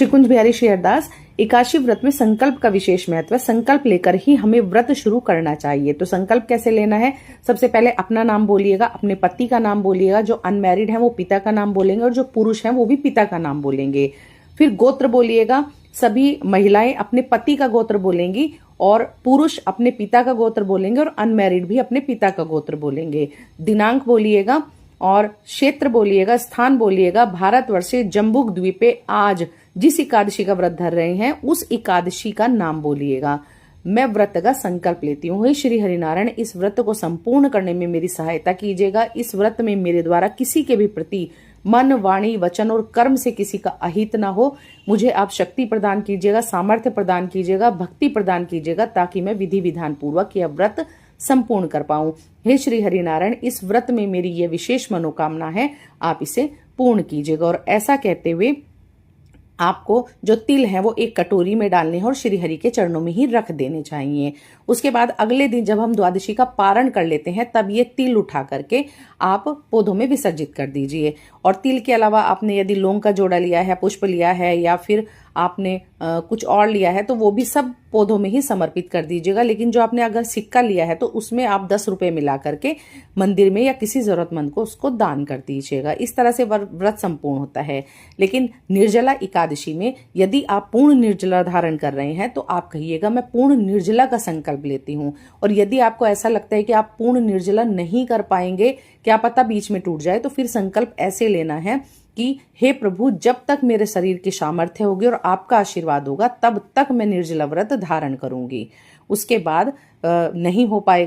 श्री कुंज बिहारी श्री अरदास। एकादशी व्रत में संकल्प का विशेष महत्व है। संकल्प लेकर ही हमें व्रत शुरू करना चाहिए। तो संकल्प कैसे लेना है? सबसे पहले अपना नाम बोलिएगा, अपने पति का नाम बोलिएगा, जो अनमैरिड है वो पिता का नाम बोलेंगे और जो पुरुष है वो भी पिता का नाम बोलेंगे। फिर गोत्र बोलिएगा, सभी महिलाएं अपने पति का गोत्र बोलेंगी और पुरुष अपने पिता का गोत्र बोलेंगे और अनमैरिड भी अपने पिता का गोत्र बोलेंगे। दिनांक बोलिएगा और क्षेत्र बोलिएगा, स्थान बोलिएगा। भारतवर्षे जम्बूक द्वीपे आज जिस एकादशी का व्रत धर रहे हैं उस एकादशी का नाम बोलिएगा। मैं व्रत का संकल्प लेती हूँ। हे श्री हरिनारायण, इस व्रत को संपूर्ण करने में मेरी सहायता कीजिएगा। इस व्रत में मेरे द्वारा किसी के भी प्रति मन, वाणी, वचन और कर्म से किसी का अहित ना हो। मुझे आप शक्ति प्रदान कीजिएगा, सामर्थ्य प्रदान कीजिएगा, भक्ति प्रदान कीजिएगा, ताकि मैं विधि विधान पूर्वक यह व्रत संपूर्ण कर पाऊं। हे श्री हरिनारायण, इस व्रत में मेरी यह विशेष मनोकामना है, आप इसे पूर्ण कीजिएगा। और ऐसा कहते हुए आपको जो तिल है वो एक कटोरी में डालने हैं और श्री हरि के चरणों में ही रख देने चाहिए। उसके बाद अगले दिन जब हम द्वादशी का पारण कर लेते हैं तब ये तिल उठा करके आप पौधों में विसर्जित कर दीजिए। और तिल के अलावा आपने यदि लौंग का जोड़ा लिया है, पुष्प लिया है या फिर आपने कुछ और लिया है तो वो भी सब पौधों में ही समर्पित कर दीजिएगा। लेकिन जो आपने अगर सिक्का लिया है तो उसमें आप 10 रुपए मिला करके मंदिर में या किसी जरूरतमंद को उसको दान कर दीजिएगा। इस तरह से व्रत संपूर्ण होता है। लेकिन निर्जला एकादशी में यदि आप पूर्ण निर्जला धारण कर रहे हैं तो आप कहिएगा मैं पूर्ण निर्जला का संकल्प लेती हूँ। और यदि आपको ऐसा लगता है कि आप पूर्ण निर्जला नहीं कर पाएंगे, क्या पता बीच में टूट जाए, तो फिर संकल्प ऐसे लेना है कि हे प्रभु, जब तक मेरे शरीर की सामर्थ्य होगी और आपका आशीर्वाद होगा तब तक मैं निर्जला व्रत धारण करूंगी। उसके बाद नहीं हो पाएगा